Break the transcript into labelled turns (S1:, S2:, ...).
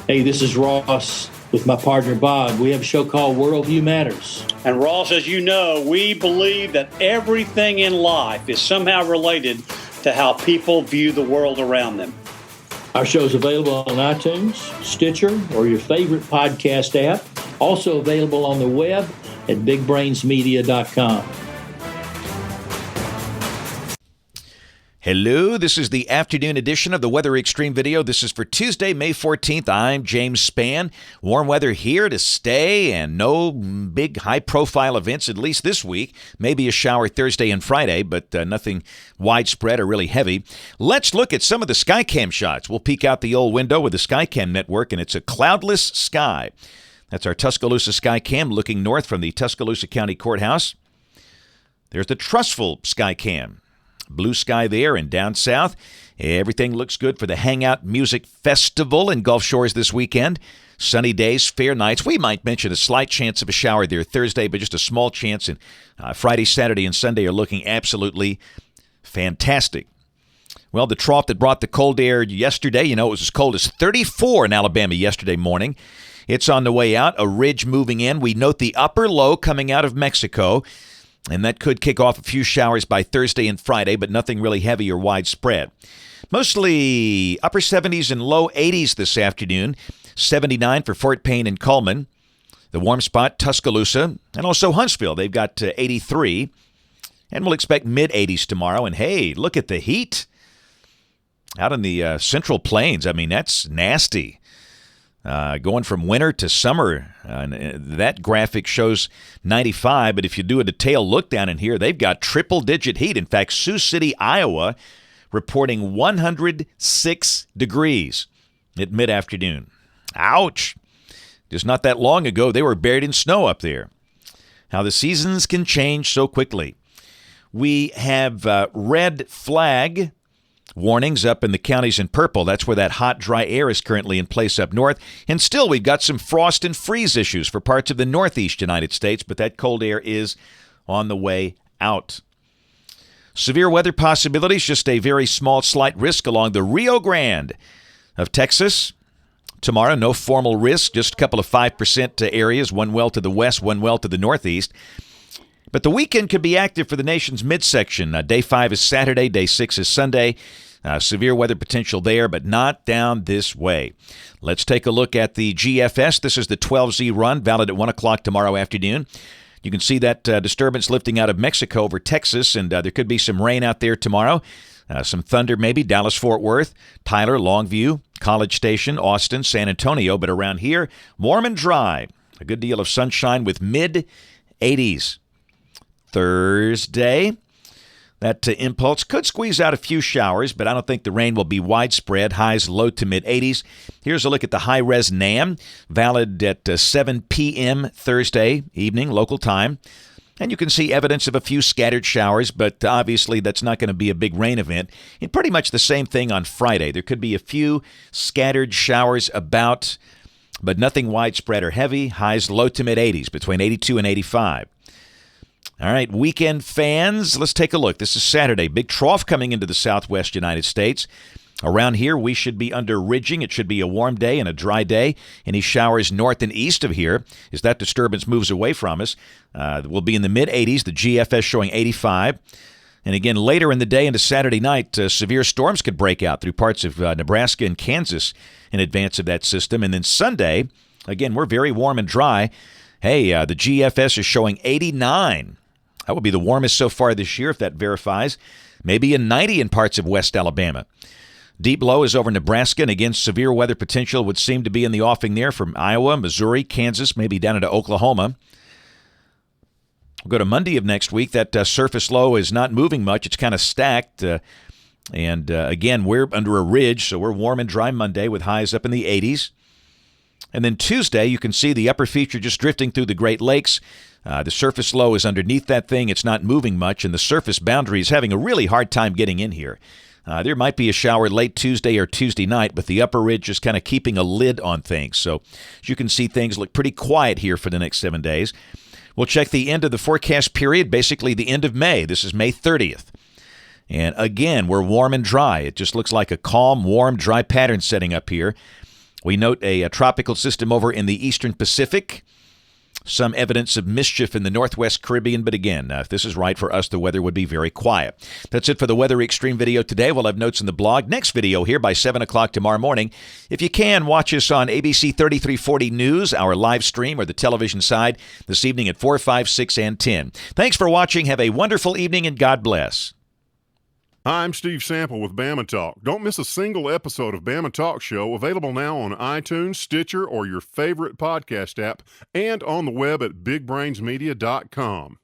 S1: Hey, this is Ross with my partner Bob. We have a show called Worldview Matters.
S2: And Ross, as you know, we believe that everything in life is somehow related to how people view the world around them.
S1: Our show is available on iTunes, Stitcher, or your favorite podcast app. Also available on the web at bigbrainsmedia.com.
S3: Hello, this is the afternoon edition of the Weather Xtreme video. This is for Tuesday, May 14th. I'm James Spann. Warm weather here to stay and no big high-profile events, at least this week. Maybe a shower Thursday and Friday, but nothing widespread or really heavy. Let's look at some of the Skycam shots. We'll peek out the old window with the Skycam network, and it's a cloudless sky. That's our Tuscaloosa Skycam looking north from the Tuscaloosa County Courthouse. There's the Trustful Skycam. Blue sky there, and down south, everything looks good for the Hangout Music Festival in Gulf Shores this weekend. Sunny days, fair nights. We might mention a slight chance of a shower there Thursday, but just a small chance. And Friday, Saturday, and Sunday are looking absolutely fantastic. Well, the trough that brought the cold air yesterday, it was as cold as 34 in Alabama yesterday morning. It's on the way out, a ridge moving in. We note the upper low coming out of Mexico, and that could kick off a few showers by Thursday and Friday, but nothing really heavy or widespread. Mostly upper 70s and low 80s this afternoon. 79 for Fort Payne and Cullman. The warm spot, Tuscaloosa, and also Huntsville. They've got 83. And we'll expect mid-80s tomorrow. And hey, look at the heat out in the Central Plains. I mean, that's nasty. Going from winter to summer, that graphic shows 95, but if you do a detailed look down in here, they've got triple-digit heat. In fact, Sioux City, Iowa, reporting 106 degrees at mid-afternoon. Ouch! Just not that long ago, they were buried in snow up there. How the seasons can change so quickly. We have red flag warnings up in the counties in purple. That's where that hot, dry air is currently in place up north. And still, we've got some frost and freeze issues for parts of the northeast United States, but that cold air is on the way out. Severe weather possibilities, just a very small, slight risk along the Rio Grande of Texas. Tomorrow, no formal risk, just a couple of 5% areas, one well to the west, one well to the northeast. But the weekend could be active for the nation's midsection. Day 5 is Saturday, Day 6 is Sunday. Severe weather potential there, but not down this way. Let's take a look at the GFS. This is the 12Z run, valid at 1 o'clock tomorrow afternoon. You can see that disturbance lifting out of Mexico over Texas, and there could be some rain out there tomorrow. Some thunder maybe, Dallas-Fort Worth, Tyler, Longview, College Station, Austin, San Antonio. But around here, warm and dry. A good deal of sunshine with mid-80s. Thursday, that impulse could squeeze out a few showers, but I don't think the rain will be widespread. Highs low to mid-80s. Here's a look at the high-res NAM, valid at 7 p.m. Thursday evening, local time. And you can see evidence of a few scattered showers, but obviously that's not going to be a big rain event. And pretty much the same thing on Friday. There could be a few scattered showers about, but nothing widespread or heavy. Highs low to mid-80s, between 82 and 85. All right, weekend fans, let's take a look. This is Saturday. Big trough coming into the southwest United States. Around here, we should be under ridging. It should be a warm day and a dry day. Any showers north and east of here as that disturbance moves away from us. We'll be in the mid-80s, the GFS showing 85. And again, later in the day into Saturday night, severe storms could break out through parts of Nebraska and Kansas in advance of that system. And then Sunday, again, we're very warm and dry. Hey, the GFS is showing 89. That would be the warmest so far this year if that verifies. Maybe a 90 in parts of West Alabama. Deep low is over Nebraska, and again, severe weather potential would seem to be in the offing there from Iowa, Missouri, Kansas, maybe down into Oklahoma. We'll go to Monday of next week. That surface low is not moving much. It's kind of stacked. And again, we're under a ridge, so we're warm and dry Monday with highs up in the 80s. And then Tuesday, you can see the upper feature just drifting through the Great Lakes. The surface low is underneath that thing. It's not moving much, and the surface boundary is having a really hard time getting in here. There might be a shower late Tuesday or Tuesday night, but the upper ridge is kind of keeping a lid on things. So as you can see, things look pretty quiet here for the next 7 days. We'll check the end of the forecast period, basically the end of May. This is May 30th. And again, we're warm and dry. It just looks like a calm, warm, dry pattern setting up here. We note a tropical system over in the eastern Pacific. Some evidence of mischief in the Northwest Caribbean, but again, if this is right for us, the weather would be very quiet. That's it for the Weather Xtreme video today. We'll have notes in the blog. Next video here by 7 o'clock tomorrow morning. If you can, watch us on ABC 3340 News, our live stream, or the television side this evening at 4, 5, 6, and 10. Thanks for watching. Have a wonderful evening, and God bless.
S4: Hi, I'm Steve Sample with Bama Talk. Don't miss a single episode of Bama Talk Show, available now on iTunes, Stitcher, or your favorite podcast app, and on the web at bigbrainsmedia.com.